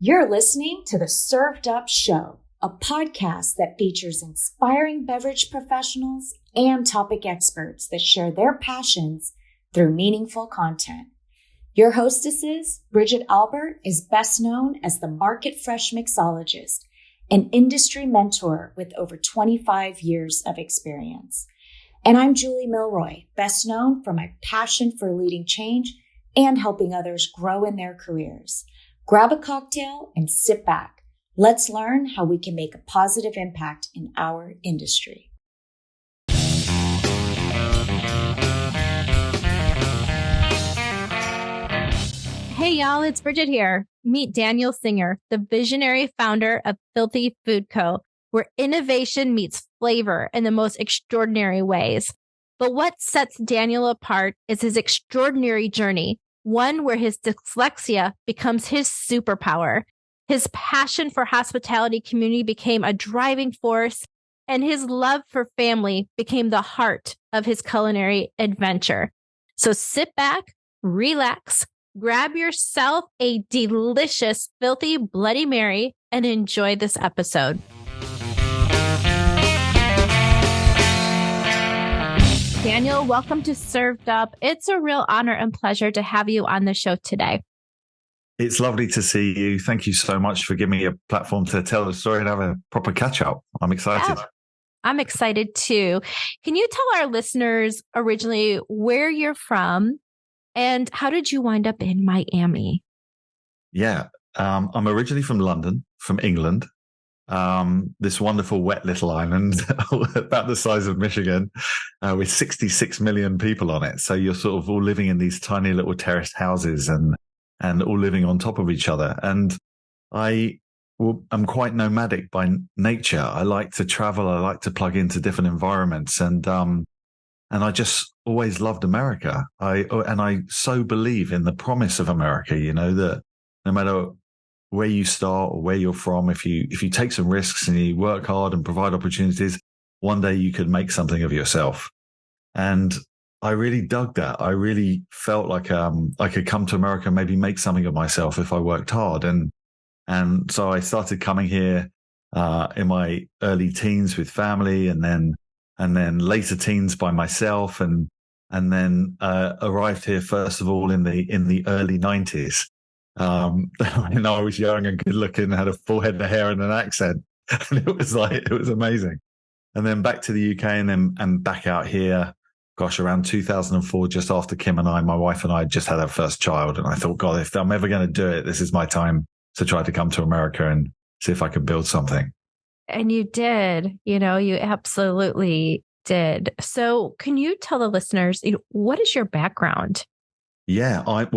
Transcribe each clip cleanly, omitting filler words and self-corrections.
You're listening to the Served Up Show, a podcast that features inspiring beverage professionals and topic experts that share their passions through meaningful content. Your hostesses, Bridget Albert, is best known as the Market Fresh Mixologist, an industry mentor with over 25 years of experience. And I'm Julie Milroy, best known for my passion for leading change and helping others grow in their careers. Grab a cocktail and sit back. Let's learn how we can make a positive impact in our industry. Hey y'all, it's Bridget here. Meet Daniel Singer, the visionary founder of Filthy Food Co., where innovation meets flavor in the most extraordinary ways. But what sets Daniel apart is his extraordinary journey, one where his dyslexia becomes his superpower. His passion for hospitality community became a driving force, and his love for family became the heart of his culinary adventure. So sit back, relax, grab yourself a delicious Filthy Bloody Mary, and enjoy this episode. Daniel, welcome to Served Up. It's a real honor and pleasure to have you on the show today. It's lovely to see you. Thank you so much for giving me a platform to tell the story and have a proper catch-up. I'm excited. Yeah, I'm excited too. Can you tell our listeners originally where you're from and how did you wind up in Miami? Yeah, I'm originally from London, from England. This wonderful wet little island about the size of Michigan with 66 million people on it. So you're sort of all living in these tiny little terraced houses and all living on top of each other. And I'm quite nomadic by nature. I like to travel. I like to plug into different environments. And I just always loved America. I so believe in the promise of America, you know, that no matter where you start or where you're from, if you take some risks and you work hard and provide opportunities, one day you could make something of yourself. And I really dug that. I really felt like I could come to America and maybe make something of myself if I worked hard. And so I started coming here in my early teens with family, and then later teens by myself, and then arrived here first of all in the early 90s. And I was young and good looking, had a full head of hair and an accent, and it was amazing. And then back to the UK and back out here, gosh, around 2004, just after Kim and my wife and I just had our first child. And I thought, God, if I'm ever going to do it, this is my time to try to come to America and see if I could build something. And you did, you absolutely did. So can you tell the listeners, what is your background? Yeah, I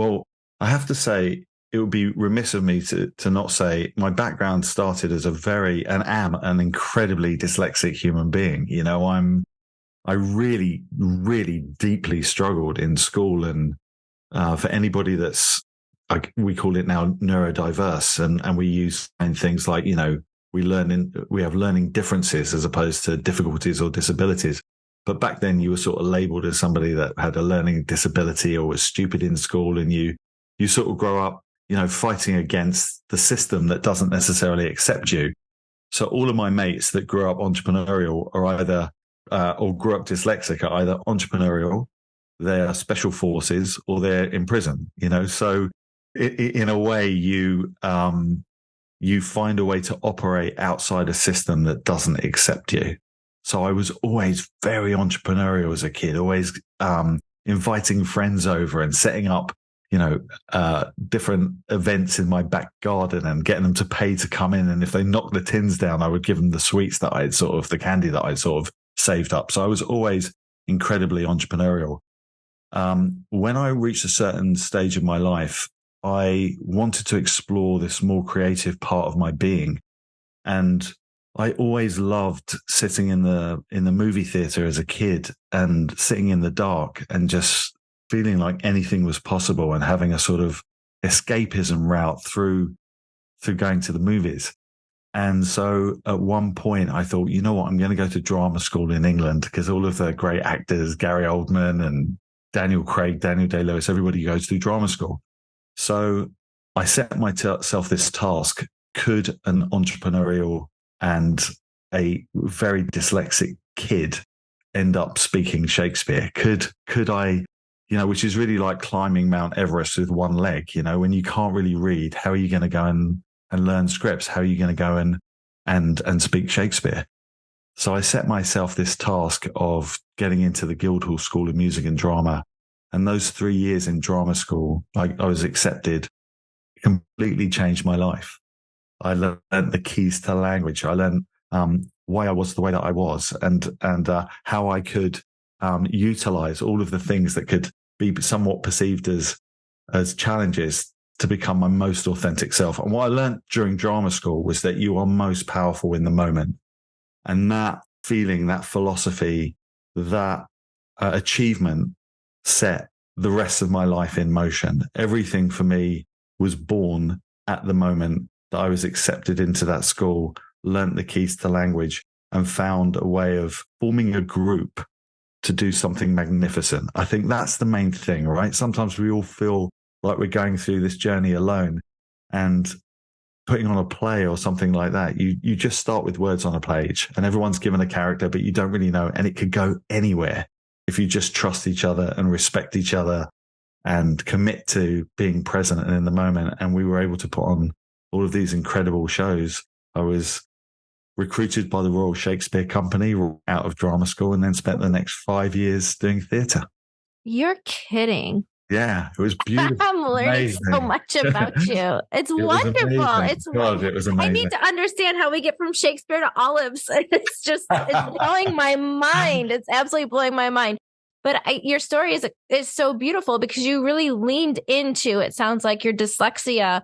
have to say, it would be remiss of me to not say my background started as am an incredibly dyslexic human being. You know, I really, really deeply struggled in school, and for anybody that's, we call it now neurodiverse, and we use things like, we have learning differences as opposed to difficulties or disabilities. But back then you were sort of labeled as somebody that had a learning disability or was stupid in school, and you sort of grow up, fighting against the system that doesn't necessarily accept you. So all of my mates that grew up entrepreneurial are either, or grew up dyslexic, are either entrepreneurial, they're special forces, or they're in prison, So in a way, you find a way to operate outside a system that doesn't accept you. So I was always very entrepreneurial as a kid, always inviting friends over and setting up different events in my back garden and getting them to pay to come in. And if they knocked the tins down, I would give them the sweets that the candy that I'd sort of saved up. So I was always incredibly entrepreneurial. When I reached a certain stage of my life, I wanted to explore this more creative part of my being. And I always loved sitting in the movie theater as a kid and sitting in the dark and just feeling like anything was possible and having a sort of escapism route through going to the movies. And so at one point I thought, you know what, I'm going to go to drama school in England, because all of the great actors, Gary Oldman and Daniel Craig, Daniel Day-Lewis, everybody goes through drama school. So I set myself this task. Could an entrepreneurial and a very dyslexic kid end up speaking Shakespeare? Could I, which is really like climbing Mount Everest with one leg, when you can't really read, how are you going to go and learn scripts? How are you going to go and speak Shakespeare? So I set myself this task of getting into the Guildhall School of Music and Drama. And those 3 years in drama school, I was accepted, completely changed my life. I learned the keys to language. I learned why I was the way that I was, and how I could utilize all of the things that could be somewhat perceived as challenges to become my most authentic self. And what I learned during drama school was that you are most powerful in the moment. And that feeling, that philosophy, that achievement set the rest of my life in motion. Everything for me was born at the moment that I was accepted into that school, learnt the keys to language, and found a way of forming a group to do something magnificent. I think that's the main thing, right? Sometimes we all feel like we're going through this journey alone, and putting on a play or something like that, you just start with words on a page and everyone's given a character, but you don't really know. And it could go anywhere if you just trust each other and respect each other and commit to being present and in the moment. And we were able to put on all of these incredible shows. I was recruited by the Royal Shakespeare Company out of drama school and then spent the next 5 years doing theatre. You're kidding. Yeah, it was beautiful. I'm learning so much about you. It's wonderful. It was amazing. I need to understand how we get from Shakespeare to olives. It's blowing my mind. It's absolutely blowing my mind. But your story is so beautiful because you really leaned into, it sounds like, your dyslexia,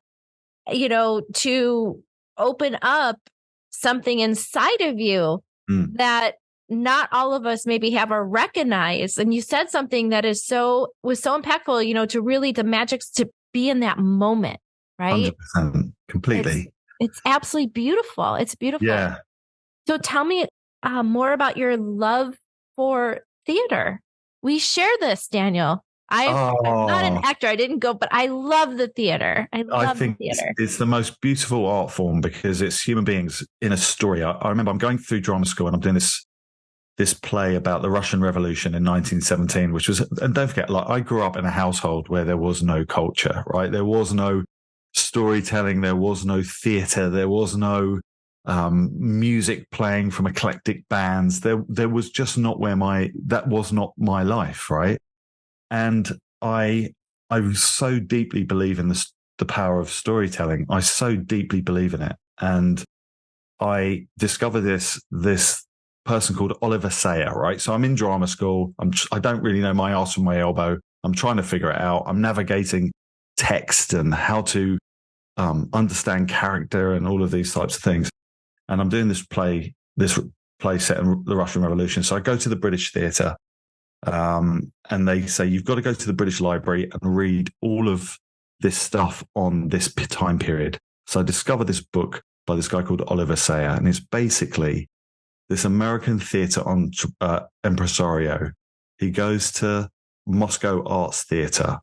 to open up something inside of you that not all of us maybe have or recognize. And you said something that was so impactful, to really the magic's to be in that moment, right? 100%, completely. It's absolutely beautiful. It's beautiful. Yeah. So tell me more about your love for theater. We share this, Daniel. I'm not an actor. I didn't go, but I love the theater. I think the theater. It's the most beautiful art form because it's human beings in a story. I remember I'm going through drama school and I'm doing this play about the Russian Revolution in 1917, which was, and don't forget, like I grew up in a household where there was no culture, right? There was no storytelling. There was no theater. There was no music playing from eclectic bands. There was just not that was not my life, right? And I so deeply believe in the power of storytelling. I so deeply believe in it. And I discovered this person called Oliver Sayer, right? So I'm in drama school. I don't really know my arse from my elbow. I'm trying to figure it out. I'm navigating text and how to understand character and all of these types of things. And I'm doing this play set in the Russian Revolution. So I go to the British Theatre, and they say, you've got to go to the British Library and read all of this stuff on this time period. So I discovered this book by this guy called Oliver Sayer, and it's basically this American theatre impresario. He goes to Moscow Arts Theatre,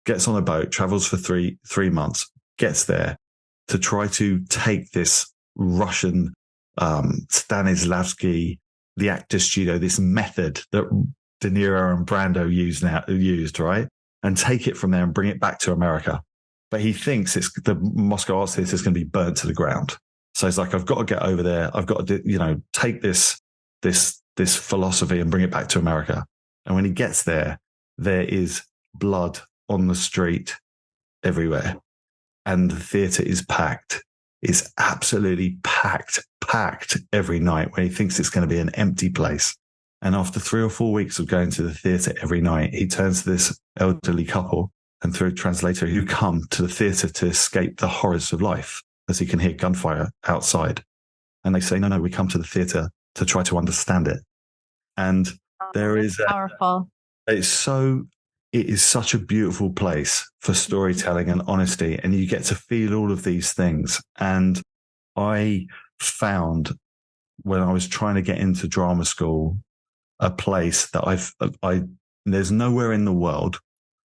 gets on a boat, travels for three months, gets there to try to take this Russian Stanislavski, the actor studio, this method that De Niro and Brando used, right? And take it from there and bring it back to America. But he thinks the Moscow Arts Theatre is going to be burnt to the ground. So he's like, I've got to get over there. I've got to, take this philosophy and bring it back to America. And when he gets there, there is blood on the street everywhere. And the theatre is packed. It's absolutely packed every night when he thinks it's going to be an empty place. And after 3 or 4 weeks of going to the theatre every night, he turns to this elderly couple and through a translator who come to the theatre to escape the horrors of life as he can hear gunfire outside. And they say, no, we come to the theatre to try to understand it. And there is powerful. It is such a beautiful place for storytelling and honesty. And you get to feel all of these things. And I found when I was trying to get into drama school, a place that there's nowhere in the world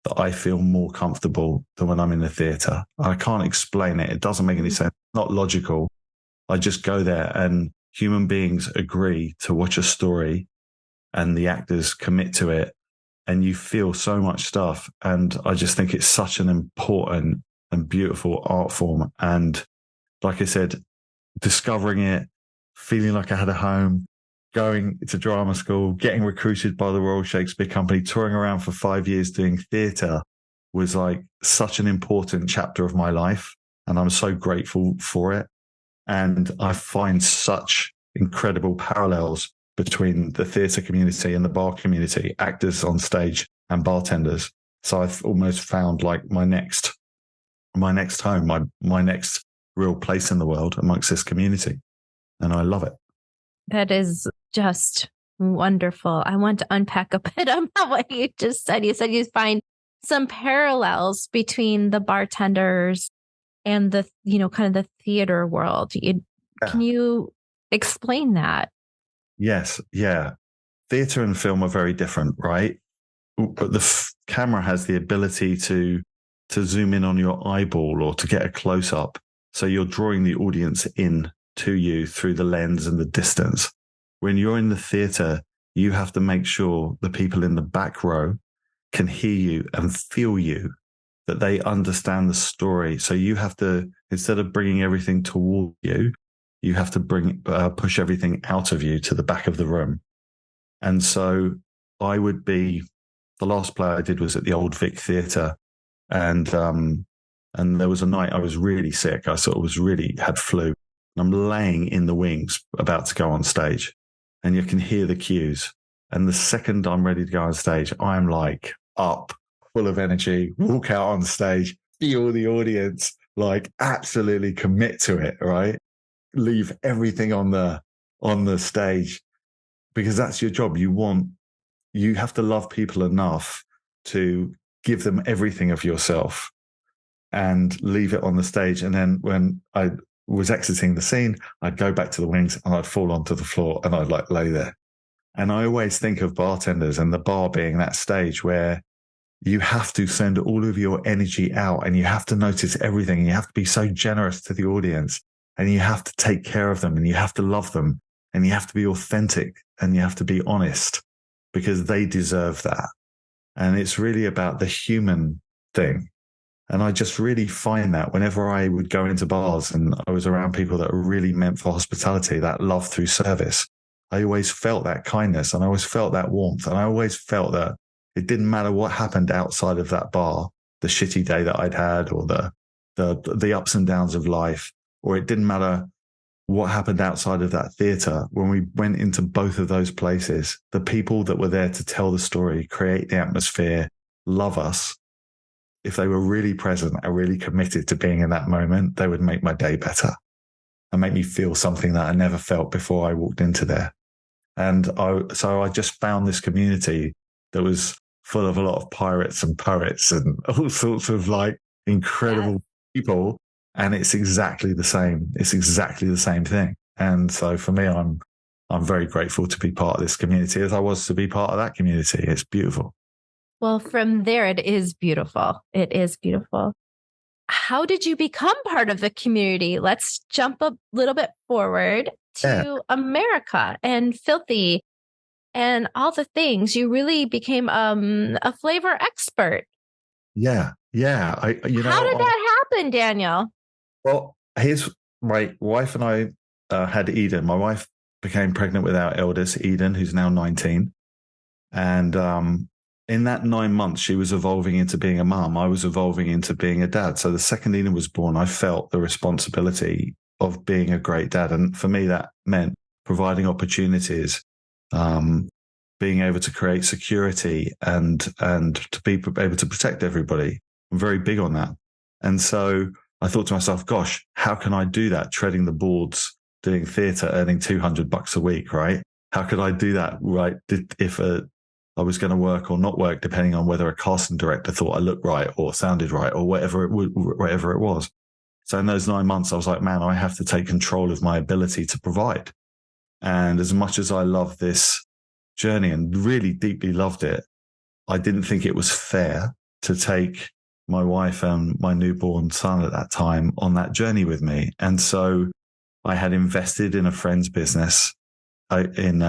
that I feel more comfortable than when I'm in the theatre. I can't explain it. It doesn't make any sense. It's not logical. I just go there and human beings agree to watch a story and the actors commit to it and you feel so much stuff. And I just think it's such an important and beautiful art form. And like I said, discovering it, feeling like I had a home, going to drama school, getting recruited by the Royal Shakespeare Company, touring around for 5 years doing theatre was like such an important chapter of my life. And I'm so grateful for it. And I find such incredible parallels between the theatre community and the bar community, actors on stage and bartenders. So I've almost found like my next home, my next real place in the world amongst this community. And I love it. That is just wonderful. I want to unpack a bit about what you just said. You said you find some parallels between the bartenders and the, kind of the theater world. Can you explain that? Yes. Yeah. Theatre and film are very different, right? But the camera has the ability to zoom in on your eyeball or to get a close up. So you're drawing the audience in to you through the lens and the distance. When you're in the theatre, you have to make sure the people in the back row can hear you and feel you, that they understand the story. So you have to, instead of bringing everything toward you, you have to push everything out of you to the back of the room. And so the last play I did was at the Old Vic Theatre. And there was a night I was really sick. I sort of had flu. I'm laying in the wings about to go on stage and you can hear the cues. And the second I'm ready to go on stage, I'm like up, full of energy, walk out on stage, feel the audience, like absolutely commit to it, right? Leave everything on the stage because that's your job. You have to love people enough to give them everything of yourself and leave it on the stage. And then when I was exiting the scene, I'd go back to the wings and I'd fall onto the floor and I'd like lay there. And I always think of bartenders and the bar being that stage where you have to send all of your energy out and you have to notice everything. And you have to be so generous to the audience and you have to take care of them and you have to love them and you have to be authentic and you have to be honest because they deserve that. And it's really about the human thing. And I just really find that whenever I would go into bars and I was around people that were really meant for hospitality, that love through service, I always felt that kindness and I always felt that warmth. And I always felt that it didn't matter what happened outside of that bar, the shitty day that I'd had or the ups and downs of life, or it didn't matter what happened outside of that theatre. When we went into both of those places, the people that were there to tell the story, create the atmosphere, love us, if they were really present and really committed to being in that moment, they would make my day better and make me feel something that I never felt before I walked into there. And so I just found this community that was full of a lot of pirates and poets and all sorts of like incredible people. And it's exactly the same. It's exactly the same thing. And so for me, I'm very grateful to be part of this community as I was to be part of that community. It's beautiful. Well, from there, it is beautiful. It is beautiful. How did you become part of the community? Let's jump a little bit forward to America and Filthy and all the things. You really became a flavor expert. Yeah. Yeah. How did that happen, Daniel? Well, my wife and I had Eden. My wife became pregnant with our eldest, Eden, who's now 19. And in that 9 months, she was evolving into being a mum. I was evolving into being a dad. So the second Eden was born, I felt the responsibility of being a great dad. And for me, that meant providing opportunities, being able to create security and to be able to protect everybody. I'm very big on that. And so I thought to myself, gosh, how can I do that? Treading the boards, doing theatre, earning $200 a week, right? How could I do that, right? If I was going to work or not work, depending on whether a casting director thought I looked right or sounded right or whatever it was. So in those 9 months, I was like, man, I have to take control of my ability to provide. And as much as I love this journey and really deeply loved it, I didn't think it was fair to take my wife and my newborn son at that time on that journey with me. And so I had invested in a friend's business in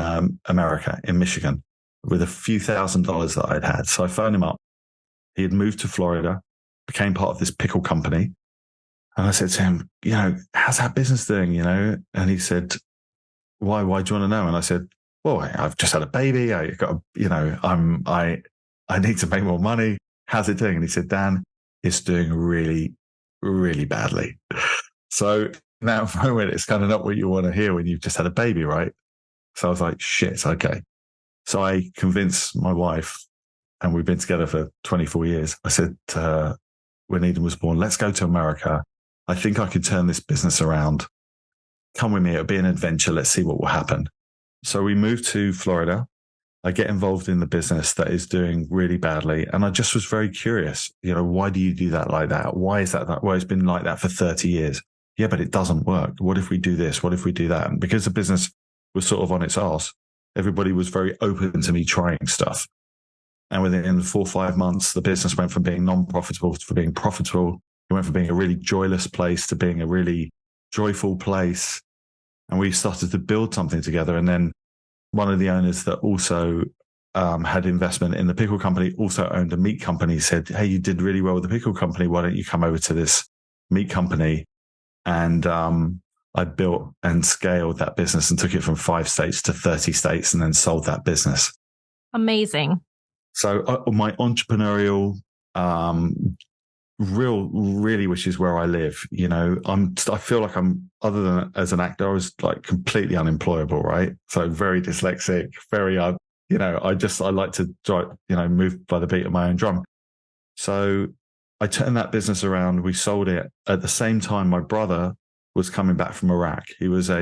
America, in Michigan, with a few $1,000s that I'd had. So I phoned him up. He had moved to Florida, became part of this pickle company. And I said to him, how's that business doing, And he said, why do you want to know? And I said, well, I've just had a baby. I need to make more money. How's it doing? And he said, Dan, it's doing really, really badly. So in that moment, it's kind of not what you want to hear when you've just had a baby, right? So I was like, shit, okay. So I convinced my wife, and we've been together for 24 years. I said to her, when Eden was born, let's go to America. I think I could turn this business around. Come with me. It'll be an adventure. Let's see what will happen. So we moved to Florida. I get involved in the business that is doing really badly. And I just was very curious, why do you do that like that? Why is that? Well, it's been like that for 30 years. Yeah, but it doesn't work. What if we do this? What if we do that? And because the business was sort of on its arse, everybody was very open to me trying stuff. And within 4 or 5 months, the business went from being non-profitable to being profitable. It went from being a really joyless place to being a really joyful place. And we started to build something together. And then one of the owners that also had investment in the pickle company also owned a meat company, said, hey, you did really well with the pickle company. Why don't you come over to this meat company? And I built and scaled that business and took it from 5 states to 30 states and then sold that business. Amazing. So my entrepreneurial, really, which is where I live, I feel like I'm, other than as an actor, I was like completely unemployable, right? So very dyslexic, very, I like to, move by the beat of my own drum. So I turned that business around. We sold it at the same time. My brother was coming back from Iraq. He was a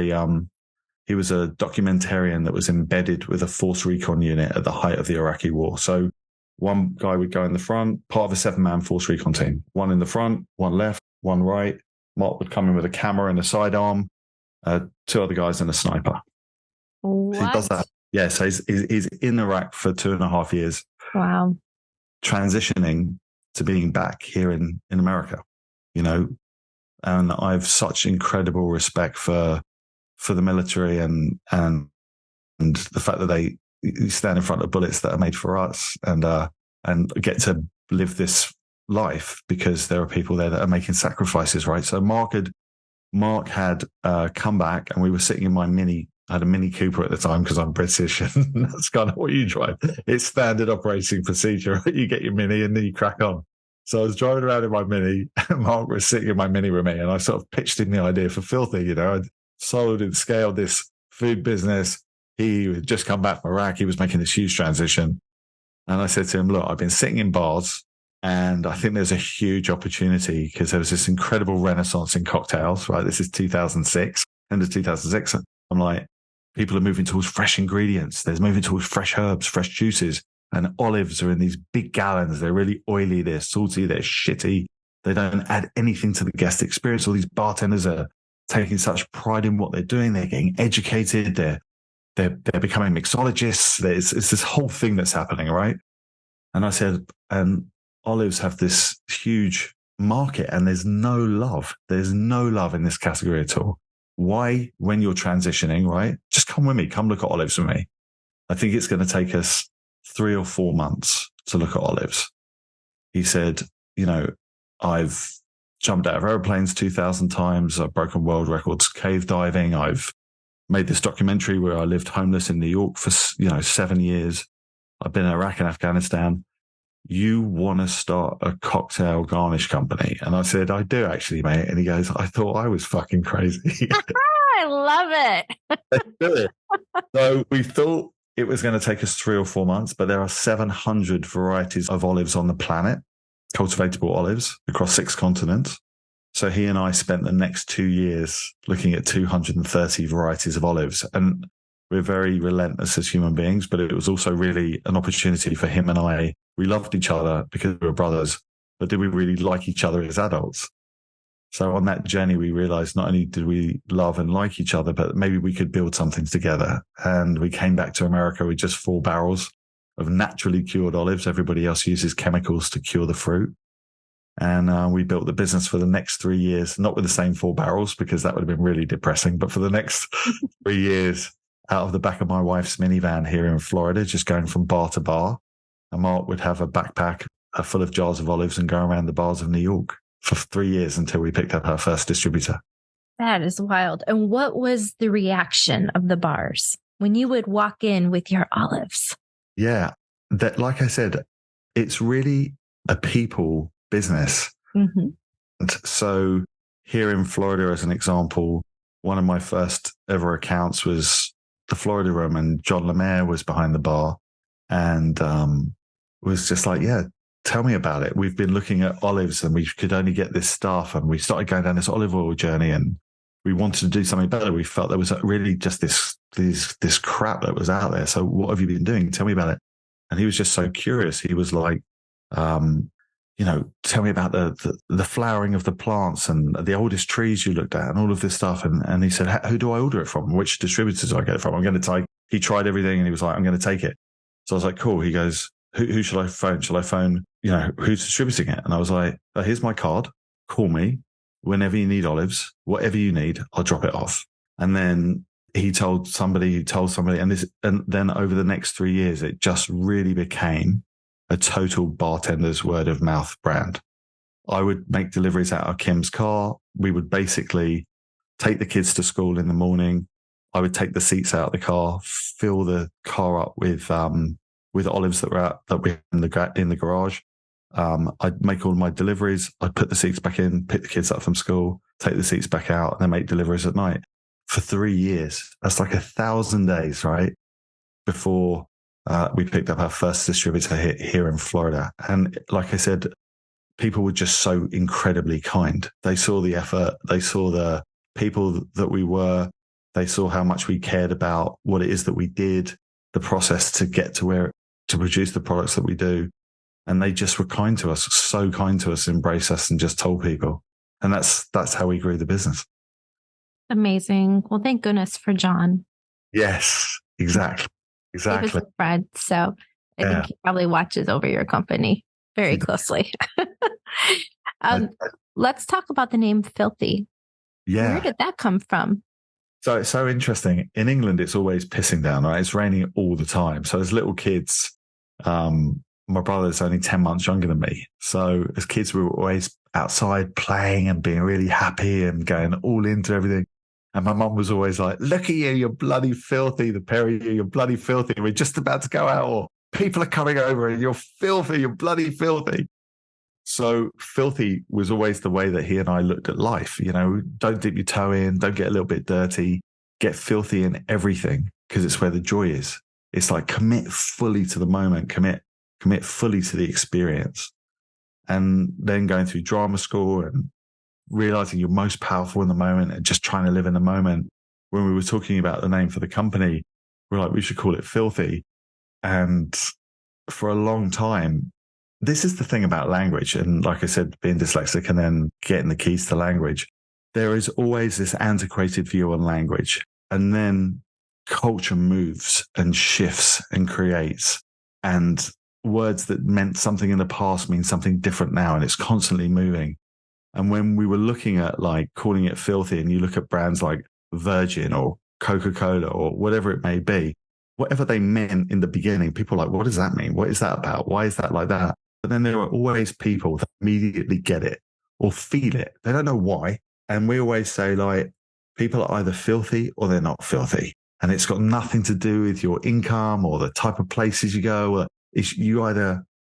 documentarian that was embedded with a force recon unit at the height of the Iraqi war. So one guy would go in the front, part of a 7-man force recon team. One in the front, one left, one right. Mark would come in with a camera and a sidearm. 2 other guys and a sniper. What? So he does that. Yeah, so he's in Iraq for 2.5 years. Wow. Transitioning to being back here in America, and I have such incredible respect for the military and the fact that they stand in front of bullets that are made for us and get to live this life because there are people there that are making sacrifices, right? So Mark had come back, and we were sitting in my Mini. I had a Mini Cooper at the time because I'm British, and that's kind of what you drive. It's standard operating procedure. You get your Mini and then you crack on. So I was driving around in my Mini, and Mark was sitting in my Mini with me, and I sort of pitched him the idea for Filthy. I'd sold and scaled this food business. He had just come back from Iraq. He was making this huge transition. And I said to him, look, I've been sitting in bars, and I think there's a huge opportunity because there was this incredible renaissance in cocktails, right? This is 2006, end of 2006. I'm like, people are moving towards fresh ingredients. They're moving towards fresh herbs, fresh juices. And olives are in these big gallons. They're really oily. They're salty. They're shitty. They don't add anything to the guest experience. All these bartenders are taking such pride in what they're doing. They're getting educated. They're becoming mixologists. It's this whole thing that's happening, right? And I said, and olives have this huge market, and there's no love. There's no love in this category at all. Why, when you're transitioning, right? Just come with me. Come look at olives with me. I think it's going to take us 3 or 4 months to look at olives. He said, I've jumped out of airplanes 2,000 times. I've broken world records cave diving. I've made this documentary where I lived homeless in New York for 7 years. I've been in Iraq and Afghanistan. You want to start a cocktail garnish company? And I said, I do actually, mate. And he goes, I thought I was fucking crazy. I love it. So we thought it was going to take us 3 or 4 months, but there are 700 varieties of olives on the planet, cultivatable olives across 6 continents. So he and I spent the next 2 years looking at 230 varieties of olives. And we're very relentless as human beings, but it was also really an opportunity for him and I. We loved each other because we were brothers, but did we really like each other as adults? So on that journey, we realized not only did we love and like each other, but maybe we could build something together. And we came back to America with just 4 barrels of naturally cured olives. Everybody else uses chemicals to cure the fruit. And we built the business for the next 3 years, not with the same 4 barrels, because that would have been really depressing, but for the next 3 years out of the back of my wife's minivan here in Florida, just going from bar to bar. And Mark would have a backpack full of jars of olives and go around the bars of New York for 3 years until we picked up our first distributor. That is wild. And what was the reaction of the bars when you would walk in with your olives? Yeah, that, like I said, it's really a people business. Mm-hmm. And so here in Florida, as an example, one of my first ever accounts was the Florida Room, and John Lemaire was behind the bar and was just like, yeah, tell me about it. We've been looking at olives and we could only get this stuff, and we started going down this olive oil journey and we wanted to do something better. We felt there was really just this crap that was out there. So what have you been doing? Tell me about it. And he was just so curious. He was like, tell me about the flowering of the plants and the oldest trees you looked at and all of this stuff. And he said, who do I order it from? Which distributors do I get it from? I'm going to take, he tried everything and he was like, I'm going to take it. So I was like, cool. He goes, who should I phone? Shall I phone, who's distributing it? And I was like, here's my card. Call me whenever you need olives, whatever you need, I'll drop it off. And then he told somebody, and then over the next 3 years, it just really became a total bartender's word of mouth brand. I would make deliveries out of Kim's car. We would basically take the kids to school in the morning. I would take the seats out of the car, fill the car up with olives that were in the garage. I'd make all my deliveries. I'd put the seats back in, pick the kids up from school, take the seats back out, and then make deliveries at night for 3 years. That's like 1,000 days, right? Before we picked up our first distributor here in Florida. And like I said, people were just so incredibly kind. They saw the effort. They saw the people that we were. They saw how much we cared about what it is that we did, the process to get to produce the products that we do. And they just were kind to us, so kind to us, embrace us, and just told people. And that's how we grew the business. Amazing. Well, thank goodness for John. Yes, exactly. He was a friend, so I think he probably watches over your company very closely. Let's talk about the name Filthy. Yeah. Where did that come from? So it's so interesting. In England, it's always pissing down, right? It's raining all the time. So as little kids, my brother's only 10 months younger than me. So as kids, we were always outside playing and being really happy and going all into everything. And my mum was always like, look at you, you're bloody filthy. The pair of you, you're bloody filthy. We're just about to go out, or people are coming over and you're filthy, you're bloody filthy. So filthy was always the way that he and I looked at life. Don't dip your toe in, don't get a little bit dirty, get filthy in everything, because it's where the joy is. It's like commit fully to the moment, commit fully to the experience. And then going through drama school and realizing you're most powerful in the moment and just trying to live in the moment. When we were talking about the name for the company, we're like, we should call it Filthy. And for a long time, this is the thing about language. And like I said, being dyslexic and then getting the keys to language, there is always this antiquated view on language. And then culture moves and shifts and creates, and words that meant something in the past mean something different now. And it's constantly moving. And when we were looking at like calling it Filthy, and you look at brands like Virgin or Coca-Cola or whatever it may be, whatever they meant in the beginning, people were like, what does that mean? What is that about? Why is that like that? But then there are always people that immediately get it or feel it. They don't know why. And we always say, like, people are either filthy or they're not filthy. And it's got nothing to do with your income or the type of places you go. It's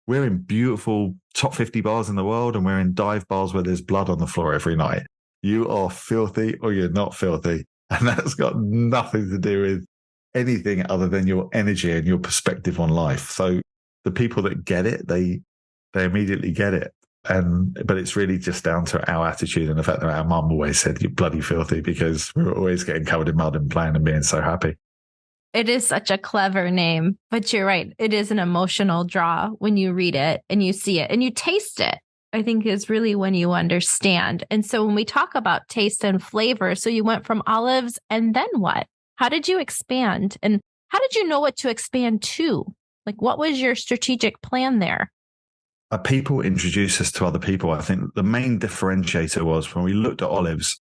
we're in beautiful top 50 bars in the world, and we're in dive bars where there's blood on the floor every night. You are filthy or you're not filthy. And that's got nothing to do with anything other than your energy and your perspective on life. So the people that get it, they immediately get it. But it's really just down to our attitude and the fact that our mum always said, you're bloody filthy, because we were always getting covered in mud and playing and being so happy. It is such a clever name, but you're right. It is an emotional draw when you read it and you see it and you taste it, I think is really when you understand. And so when we talk about taste and flavor, so you went from olives and then what? How did you expand? And how did you know what to expand to? Like, what was your strategic plan there? People introduced us to other people. I think the main differentiator was when we looked at olives,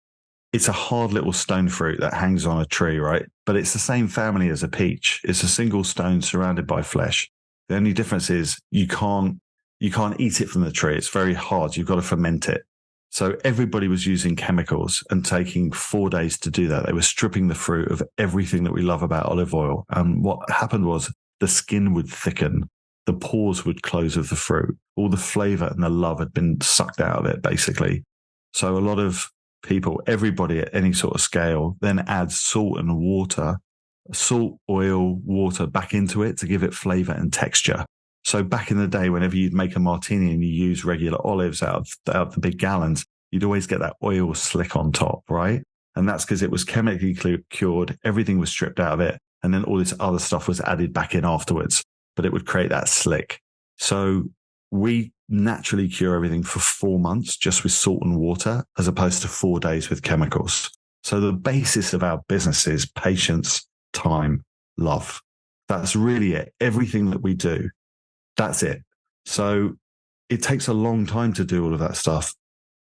it's a hard little stone fruit that hangs on a tree, right? But it's the same family as a peach. It's a single stone surrounded by flesh. The only difference is you can't eat it from the tree. It's very hard. You've got to ferment it. So everybody was using chemicals and taking 4 days to do that. They were stripping the fruit of everything that we love about olive oil. And what happened was the skin would thicken. The pores would close of the fruit. All the flavor and the love had been sucked out of it, basically. So a lot of people, everybody at any sort of scale, then adds salt and water, salt, oil, water back into it to give it flavor and texture. So back in the day, whenever you'd make a martini and you use regular olives out of the big gallons, you'd always get that oil slick on top, right? And that's because it was chemically cured. Everything was stripped out of it. And then all this other stuff was added back in afterwards, but it would create that slick. So we naturally cure everything for 4 months just with salt and water, as opposed to 4 days with chemicals. So the basis of our business is patience, time, love. That's really it. Everything that we do, that's it. So it takes a long time to do all of that stuff.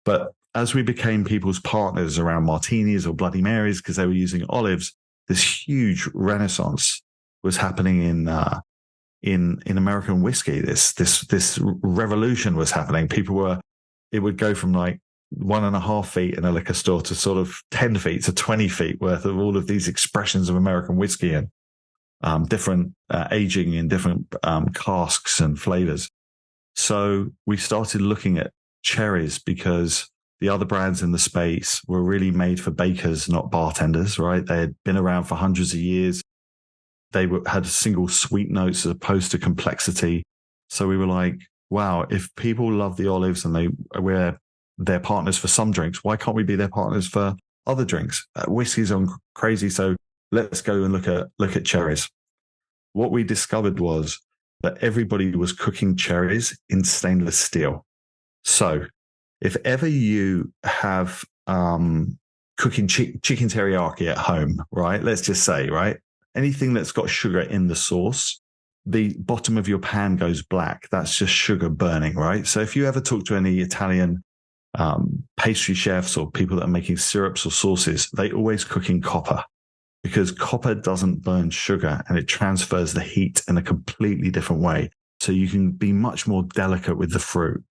But as we became people's partners around martinis or Bloody Marys, because they were using olives, this huge renaissance was happening in American whiskey. This revolution was happening. It would go from like 1.5 feet in a liquor store to sort of 10 feet to 20 feet worth of all of these expressions of American whiskey and different aging in different casks and flavors. So we started looking at cherries because the other brands in the space were really made for bakers, not bartenders, right? They had been around for hundreds of years. They had single sweet notes as opposed to complexity. So we were like, wow, if people love the olives and we're their partners for some drinks, why can't we be their partners for other drinks? Whiskey's on crazy, so let's go and look at cherries. What we discovered was that everybody was cooking cherries in stainless steel. So if ever you have cooking chicken teriyaki at home, right? Let's just say, right? Anything that's got sugar in the sauce, the bottom of your pan goes black. That's just sugar burning, right? So if you ever talk to any Italian pastry chefs or people that are making syrups or sauces, they always cook in copper because copper doesn't burn sugar and it transfers the heat in a completely different way. So you can be much more delicate with the fruit.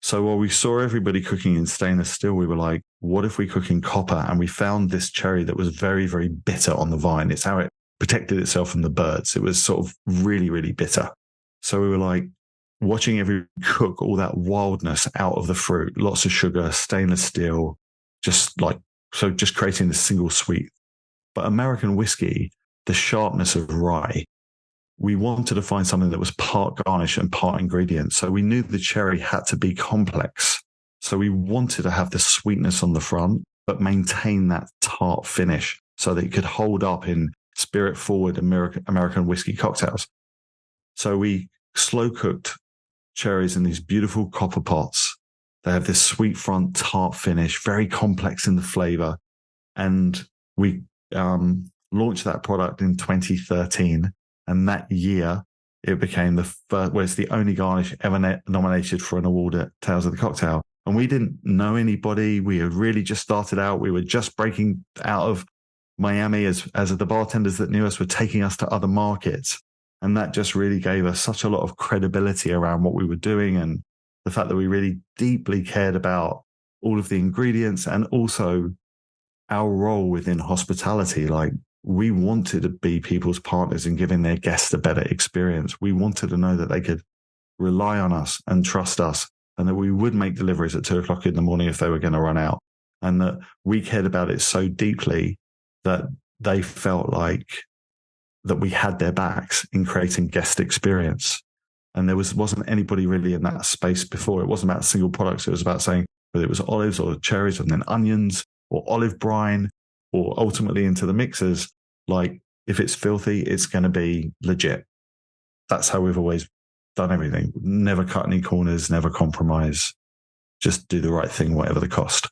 So while we saw everybody cooking in stainless steel, we were like, what if we cook in copper? And we found this cherry that was very, very bitter on the vine. It's how it protected itself from the birds. It was sort of really, really bitter. So we were like watching everybody cook all that wildness out of the fruit, lots of sugar, stainless steel, just creating this single sweet. But American whiskey, the sharpness of rye, we wanted to find something that was part garnish and part ingredient. So we knew the cherry had to be complex. So we wanted to have the sweetness on the front, but maintain that tart finish so that it could hold up in spirit forward American whiskey cocktails. So we slow cooked cherries in these beautiful copper pots. They have this sweet front, tart finish, very complex in the flavor. And we launched that product in 2013. And that year, it became the first, well, it's the only garnish ever nominated for an award at Tales of the Cocktail. And we didn't know anybody. We had really just started out. We were just breaking out of Miami as the bartenders that knew us were taking us to other markets. And that just really gave us such a lot of credibility around what we were doing and the fact that we really deeply cared about all of the ingredients and also our role within hospitality. Like, we wanted to be people's partners in giving their guests a better experience. We wanted to know that they could rely on us and trust us and that we would make deliveries at 2:00 in the morning if they were going to run out. And that we cared about it so deeply that they felt like that we had their backs in creating guest experience. And there wasn't anybody really in that space before. It wasn't about single products. It was about saying whether it was olives or cherries and then onions or olive brine or ultimately into the mixers. Like, if it's filthy, it's going to be legit. That's how we've always done everything. Never cut any corners, never compromise. Just do the right thing, whatever the cost.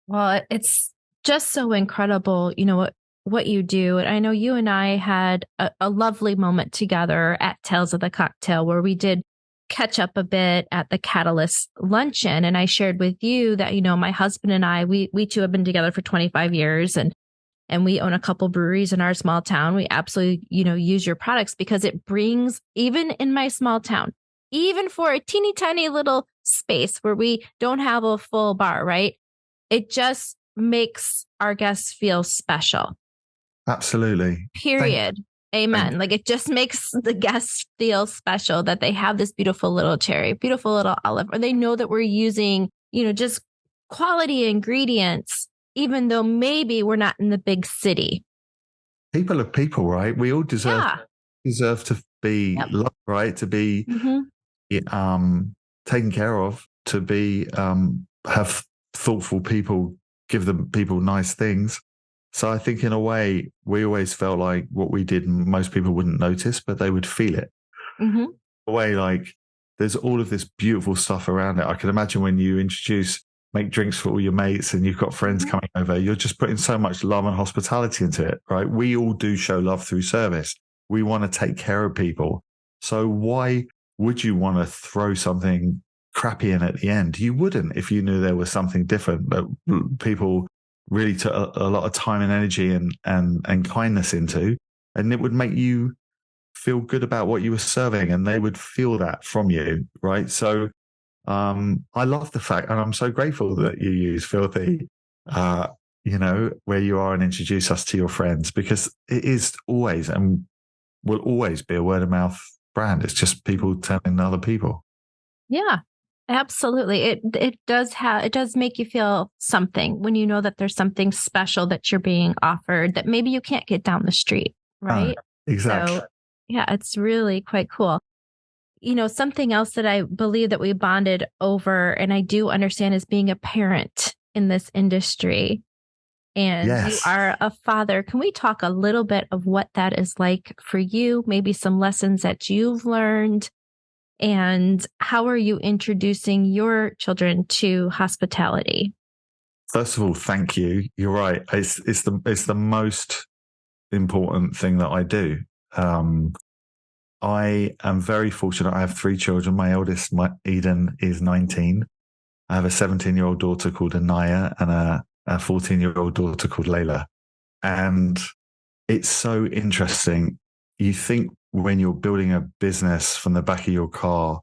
Well, it's just so incredible. You know, what you do. And I know you and I had a lovely moment together at Tales of the Cocktail where we did catch up a bit at the Catalyst luncheon. And I shared with you that, my husband and I, we two have been together for 25 years and we own a couple breweries in our small town. We absolutely, use your products because it brings, even in my small town, even for a teeny tiny little space where we don't have a full bar, right? It just makes our guests feel special. Absolutely. Period. Amen. Like it just makes the guests feel special that they have this beautiful little cherry, beautiful little olive, or they know that we're using, just quality ingredients, even though maybe we're not in the big city. People are people, right? We all deserve to be loved, right? To be taken care of, to be have thoughtful people, give them people nice things. So I think in a way, we always felt like what we did, most people wouldn't notice, but they would feel it. Mm-hmm. A way like there's all of this beautiful stuff around it. I can imagine when you make drinks for all your mates and you've got friends coming over, you're just putting so much love and hospitality into it, right? We all do show love through service. We want to take care of people. So why would you want to throw something crappy in at the end? You wouldn't if you knew there was something different that people really took a lot of time and energy and kindness into, and it would make you feel good about what you were serving and they would feel that from you, right? So I love the fact, and I'm so grateful that you use Filthy, where you are and introduce us to your friends, because it is always and will always be a word of mouth brand. It's just people telling other people. Yeah. Absolutely. It does make you feel something when you know that there's something special that you're being offered that maybe you can't get down the street, right? Exactly. So, yeah, it's really quite cool. Something else that I believe that we bonded over, and I do understand, is being a parent in this industry. And you are a father. Can we talk a little bit of what that is like for you? Maybe some lessons that you've learned. And how are you introducing your children to hospitality? First of all, thank you. You're right. It's the most important thing that I do. I am very fortunate. I have 3 children. My eldest, Eden, is 19. I have a 17-year-old daughter called Anaya and a 14-year-old daughter called Layla. And it's so interesting. You think when you're building a business from the back of your car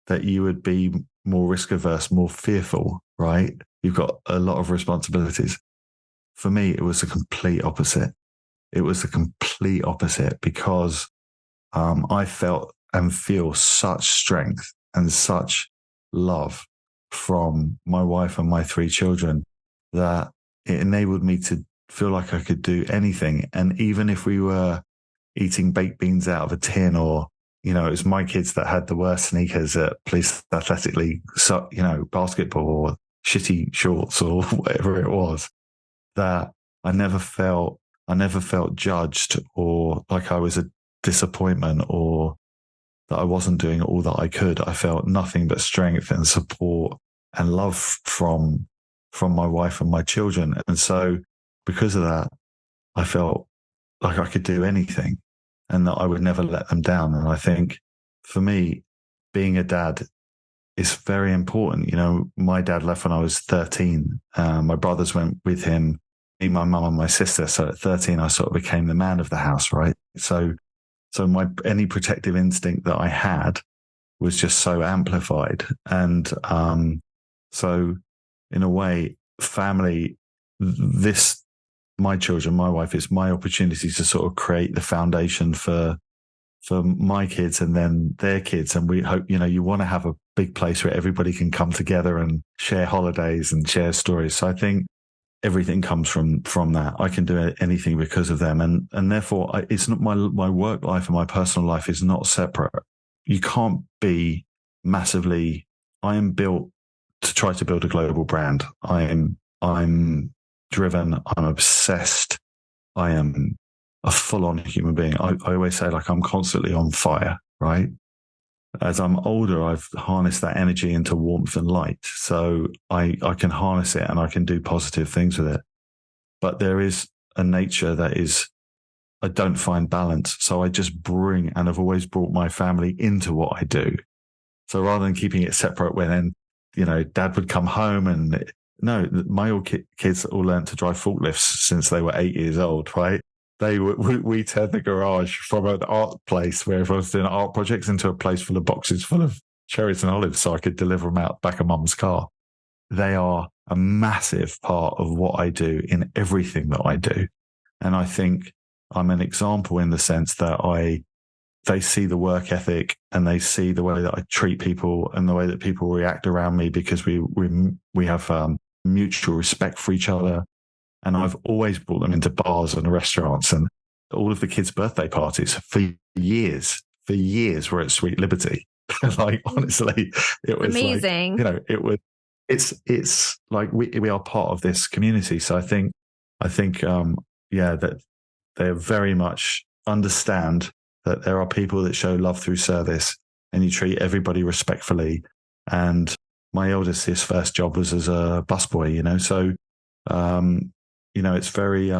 that you would be more risk averse, more fearful, right? You've got a lot of responsibilities. For me, it was the complete opposite. It was the complete opposite because I felt and feel such strength and such love from my wife and my 3 children that it enabled me to feel like I could do anything. And even if we were eating baked beans out of a tin, or, it was my kids that had the worst sneakers at Police Athletic League, so, basketball or shitty shorts or whatever it was, that I never felt judged or like I was a disappointment or that I wasn't doing all that I could. I felt nothing but strength and support and love from my wife and my children. And so because of that, I felt like I could do anything and that I would never let them down. And I think for me, being a dad is very important. My dad left when I was 13. My brothers went with him, me, my mum and my sister. So at 13, I sort of became the man of the house, right? So any protective instinct that I had was just so amplified. And so in a way, family, my children, my wife, it's my opportunity to sort of create the foundation for my kids and then their kids. And we hope, you want to have a big place where everybody can come together and share holidays and share stories. So I think everything comes from that. I can do anything because of them. And therefore it's not my work life and my personal life is not separate. You can't be massively, I am built to try to build a global brand. I'm driven. I'm obsessed. I am a full-on human being. I always say, like, I'm constantly on fire, right? As I'm older, I've harnessed that energy into warmth and light. So I can harness it and I can do positive things with it. But there is a nature that is, I don't find balance. So I just bring, and I've always brought my family into what I do. So rather than keeping it separate when, dad would come home and no, my kids all learned to drive forklifts since they were 8 years old, right? We turned the garage from an art place where everyone's doing art projects into a place full of boxes full of cherries and olives so I could deliver them out back of mum's car. They are a massive part of what I do in everything that I do. And I think I'm an example in the sense that they see the work ethic and they see the way that I treat people and the way that people react around me because we have mutual respect for each other. And I've always brought them into bars and restaurants and all of the kids' birthday parties for years were at Sweet Liberty. Like, honestly, it was amazing. It's like we are part of this community. So I think, that they very much understand that there are people that show love through service and you treat everybody respectfully. And my eldest, his first job was as a busboy, so, it's very,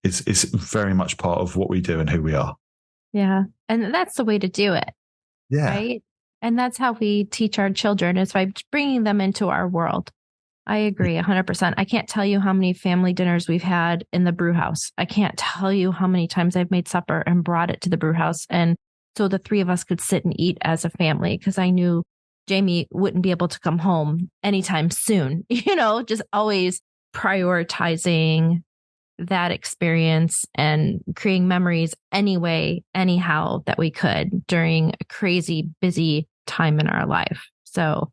it's very much part of what we do and who we are. Yeah. And that's the way to do it. Yeah. Right. And that's how we teach our children, is by bringing them into our world. I agree 100%. I can't tell you how many family dinners we've had in the brew house. I can't tell you how many times I've made supper and brought it to the brew house. And so the three of us could sit and eat as a family, because I knew Jamie wouldn't be able to come home anytime soon, just always prioritizing that experience and creating memories anyhow that we could during a crazy busy time in our life. So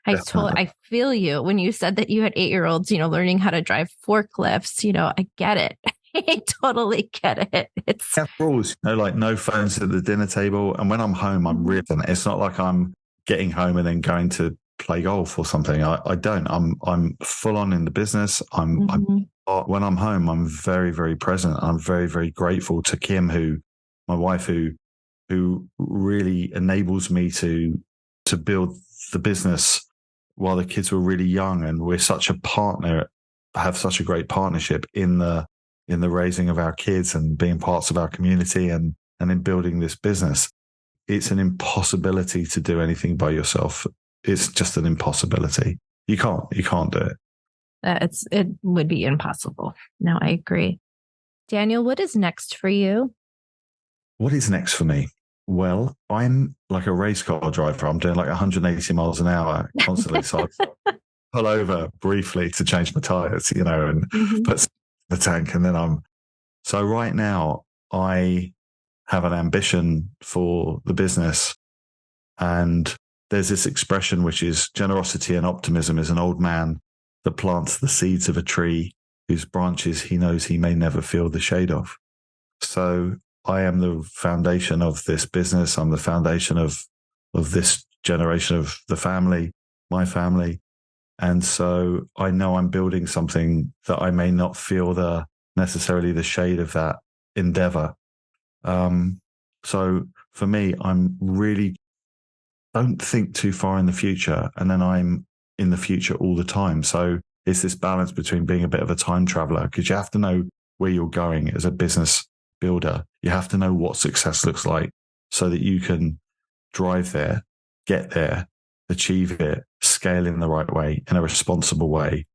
I feel you when you said that you had 8-year-olds, learning how to drive forklifts. I get it. I totally get it. It's rules, like no phones at the dinner table. And when I'm home, I'm ripping. It's not like I'm getting home and then going to play golf or something. I don't. I'm full on in the business. When I'm home, I'm very, very present. I'm very, very grateful to Kim, my wife, who really enables me to build the business while the kids were really young. And we're such a partner, have such a great partnership in the raising of our kids and being parts of our community and in building this business. It's an impossibility to do anything by yourself. It's just an impossibility. You can't do it. It would be impossible. No, I agree. Daniel, what is next for you? What is next for me? Well, I'm like a race car driver. I'm doing like 180 miles an hour constantly. So I pull over briefly to change my tires, and put the tank. And then so right now I have an ambition for the business. And there's this expression, which is generosity and optimism is an old man that plants the seeds of a tree whose branches he knows he may never feel the shade of. So I am the foundation of this business. I'm the foundation of this generation of the family, my family. And so I know I'm building something that I may not feel necessarily the shade of that endeavor. So for me, I'm really don't think too far in the future, and then I'm in the future all the time. So it's this balance between being a bit of a time traveler, because you have to know where you're going as a business builder. You have to know what success looks like so that you can drive there, get there, achieve it, scale in the right way, in a responsible way,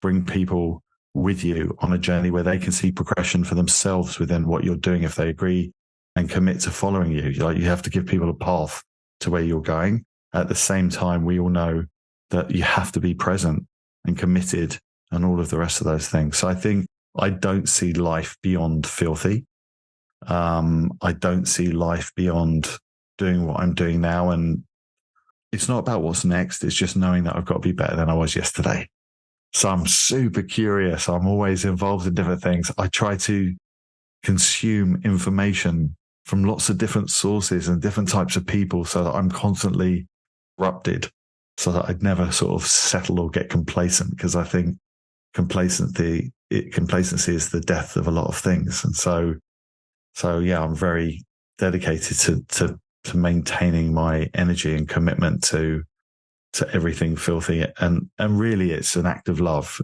bring people with you on a journey where they can see progression for themselves within what you're doing if they agree and commit to following you. Like, you have to give people a path to where you're going. At the same time, we all know that you have to be present and committed and all of the rest of those things. So I think I don't see life beyond filthy. I don't see life beyond doing what I'm doing now. And it's not about what's next. It's just knowing that I've got to be better than I was yesterday. So I'm super curious. I'm always involved in different things. I try to consume information from lots of different sources and different types of people so that I'm constantly erupted, so that I'd never sort of settle or get complacent, because I think complacency is the death of a lot of things. And so yeah, I'm very dedicated to maintaining my energy and commitment to everything filthy. And really it's an act of love.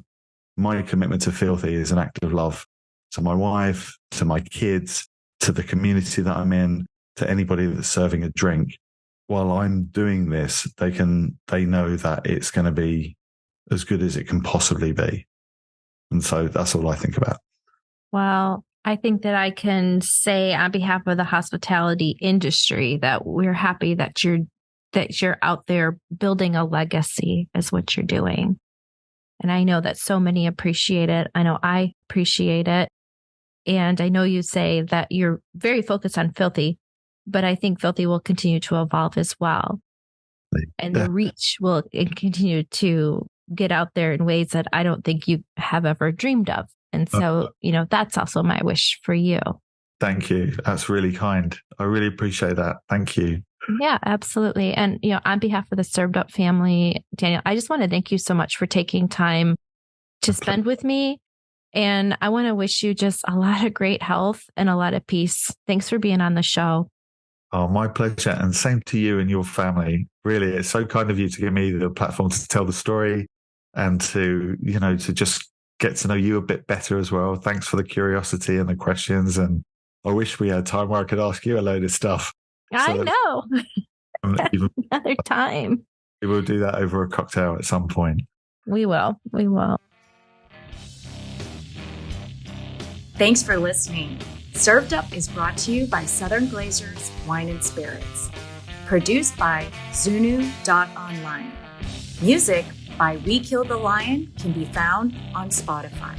My commitment to filthy is an act of love to my wife, to my kids, to the community that I'm in, to anybody that's serving a drink. While I'm doing this, they know that it's going to be as good as it can possibly be. And so that's all I think about. Well, I think that I can say on behalf of the hospitality industry that we're happy that you're out there building a legacy is what you're doing. And I know that so many appreciate it. I know I appreciate it. And I know you say that you're very focused on Filthy, but I think Filthy will continue to evolve as well. And the reach will continue to get out there in ways that I don't think you have ever dreamed of. And so, that's also my wish for you. Thank you. That's really kind. I really appreciate that. Thank you. Yeah, absolutely. And, on behalf of the Served Up family, Daniel, I just want to thank you so much for taking time to spend with me. And I want to wish you just a lot of great health and a lot of peace. Thanks for being on the show. Oh, my pleasure. And same to you and your family. Really, it's so kind of you to give me the platform to tell the story and to just get to know you a bit better as well. Thanks for the curiosity and the questions. And I wish we had time where I could ask you a load of stuff. I know. Another time. We will do that over a cocktail at some point. We will. Thanks for listening. Served Up is brought to you by Southern Glazers Wine and Spirits. Produced by Zunu.online. Music by We Killed the Lion can be found on Spotify.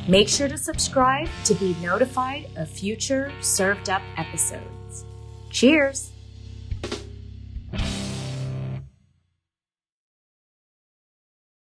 Make sure to subscribe to be notified of future Served Up episodes. Cheers!